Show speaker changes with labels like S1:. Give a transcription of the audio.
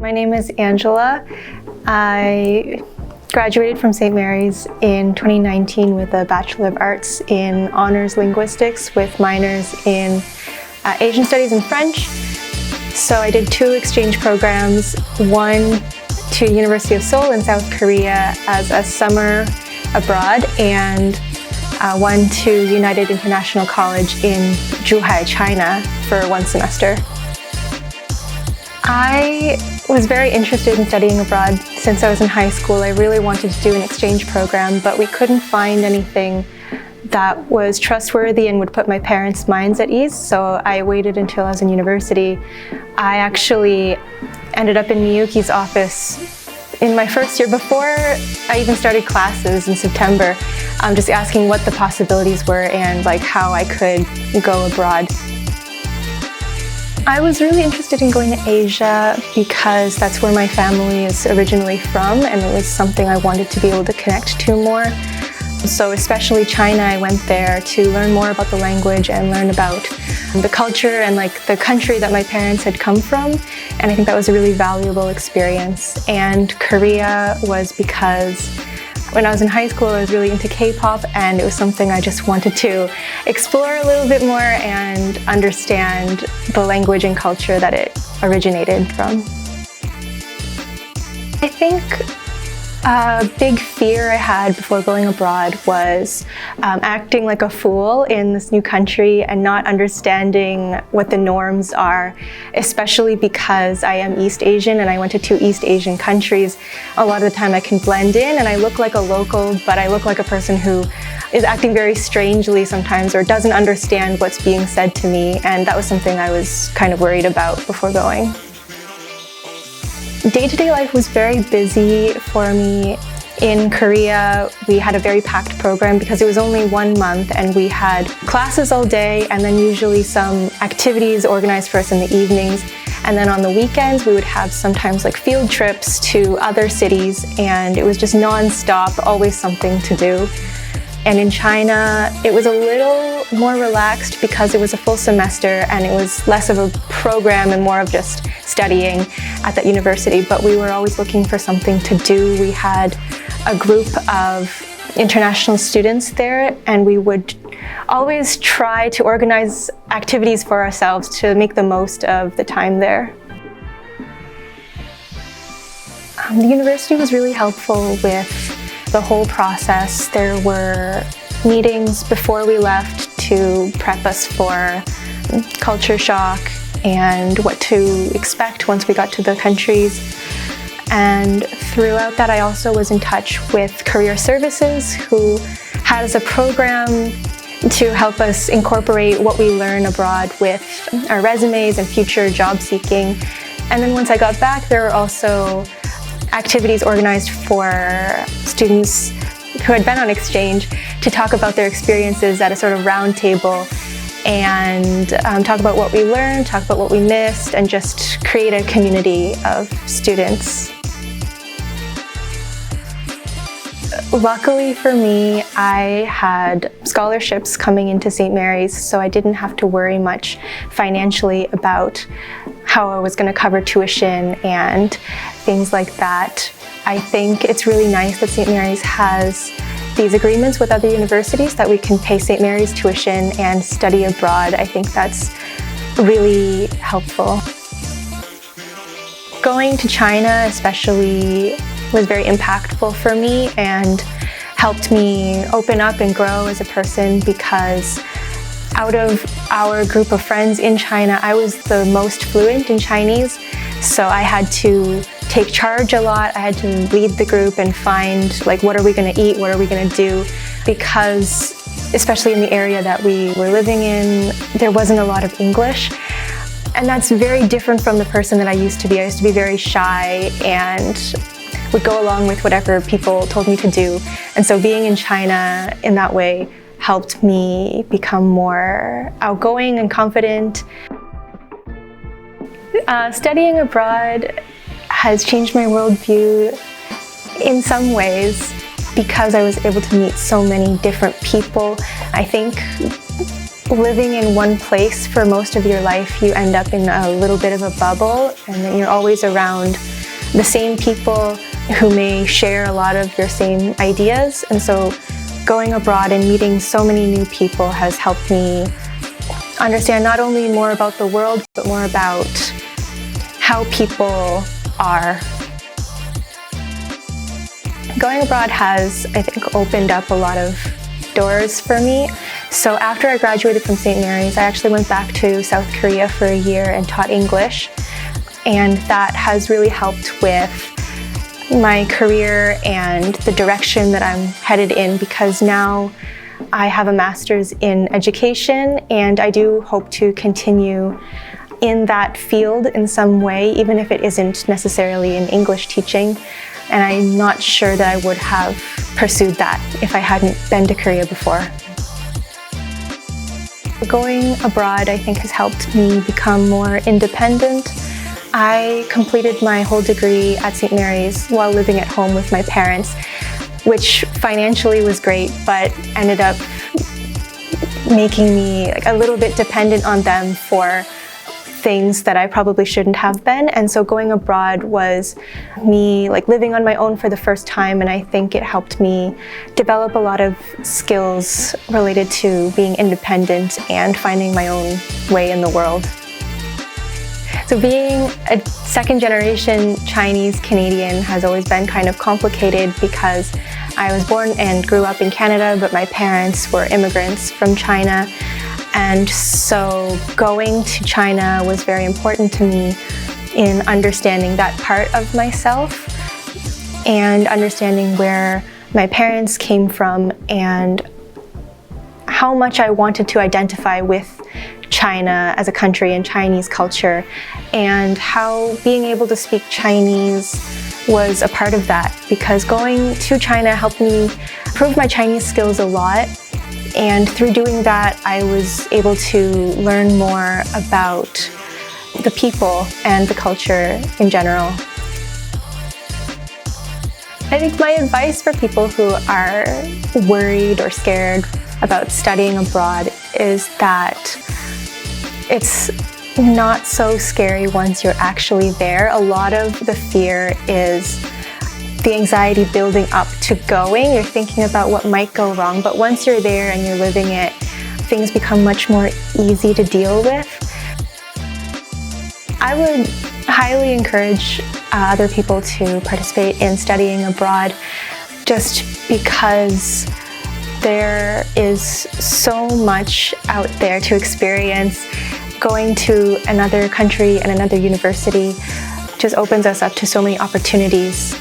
S1: My name is Angela. I graduated from St. Mary's in 2019 with a Bachelor of Arts in Honors Linguistics with minors in Asian Studies and French. So I did 2 exchange programs, one to University of Seoul in South Korea as a summer abroad, and one to United International College in Zhuhai, China for 1 semester. I was very interested in studying abroad since I was in high school. I really wanted to do an exchange program, but we couldn't find anything that was trustworthy and would put my parents' minds at ease, so I waited until I was in university. I actually ended up in Miyuki's office in my first year before I even started classes in September, just asking what the possibilities were and how I could go abroad. I was really interested in going to Asia because that's where my family is originally from, and it was something I wanted to be able to connect to more. So especially China, I went there to learn more about the language and learn about the culture and the country that my parents had come from. And I think that was a really valuable experience. And Korea was because when I was in high school, I was really into K-pop, and it was something I just wanted to explore a little bit more and understand the language and culture that it originated from. I think a big fear I had before going abroad was acting like a fool in this new country and not understanding what the norms are, especially because I am East Asian and I went to 2 East Asian countries. A lot of the time I can blend in and I look like a local, but I look like a person who is acting very strangely sometimes or doesn't understand what's being said to me, and that was something I was kind of worried about before going. Day-to-day life was very busy for me. In Korea, we had a very packed program because it was only 1 month, and we had classes all day and then usually some activities organized for us in the evenings. And then on the weekends, we would have sometimes field trips to other cities, and it was just non-stop, always something to do. And in China, it was a little more relaxed because it was a full semester and it was less of a program and more of just studying at that university. But we were always looking for something to do. We had a group of international students there, and we would always try to organize activities for ourselves to make the most of the time there. The university was really helpful with the whole process. There were meetings before we left to prep us for culture shock and what to expect once we got to the countries. And throughout that, I also was in touch with Career Services, who has a program to help us incorporate what we learn abroad with our resumes and future job seeking. And then once I got back, there were also activities organized for students who had been on exchange to talk about their experiences at a sort of round table and talk about what we learned, talk about what we missed, and just create a community of students. Luckily for me, I had scholarships coming into St. Mary's, so I didn't have to worry much financially about how I was going to cover tuition and things like that. I think it's really nice that St. Mary's has these agreements with other universities that we can pay St. Mary's tuition and study abroad. I think that's really helpful. Going to China especially was very impactful for me and helped me open up and grow as a person, because out of our group of friends in China, I was the most fluent in Chinese, so I had to take charge a lot. I had to lead the group and find what are we going to eat, what are we going to do, because especially in the area that we were living in, there wasn't a lot of English. And that's very different from the person that I used to be. I used to be very shy and would go along with whatever people told me to do. And so being in China in that way helped me become more outgoing and confident. Studying abroad has changed my worldview in some ways because I was able to meet so many different people. I think living in one place for most of your life, you end up in a little bit of a bubble, and then you're always around the same people who may share a lot of your same ideas. And so going abroad and meeting so many new people has helped me understand not only more about the world, but more about how people are. Going abroad has, I think, opened up a lot of doors for me. So after I graduated from St. Mary's, I actually went back to South Korea for a year and taught English. And that has really helped with my career and the direction that I'm headed in, because now I have a master's in education, and I do hope to continue in that field in some way, even if it isn't necessarily in English teaching. And I'm not sure that I would have pursued that if I hadn't been to Korea before. Going abroad, I think, has helped me become more independent. I completed my whole degree at St. Mary's while living at home with my parents, which financially was great, but ended up making me a little bit dependent on them for things that I probably shouldn't have been. And so going abroad was me living on my own for the first time, and I think it helped me develop a lot of skills related to being independent and finding my own way in the world. So being a second-generation Chinese Canadian has always been kind of complicated, because I was born and grew up in Canada, but my parents were immigrants from China. And so going to China was very important to me in understanding that part of myself and understanding where my parents came from and how much I wanted to identify with China as a country and Chinese culture, and how being able to speak Chinese was a part of that, because going to China helped me improve my Chinese skills a lot. And through doing that, I was able to learn more about the people and the culture in general. I think my advice for people who are worried or scared about studying abroad is that it's not so scary once you're actually there. A lot of the fear is the anxiety building up to going. You're thinking about what might go wrong, but once you're there and you're living it, things become much more easy to deal with. I would highly encourage other people to participate in studying abroad, just because there is so much out there to experience. Going to another country and another university just opens us up to so many opportunities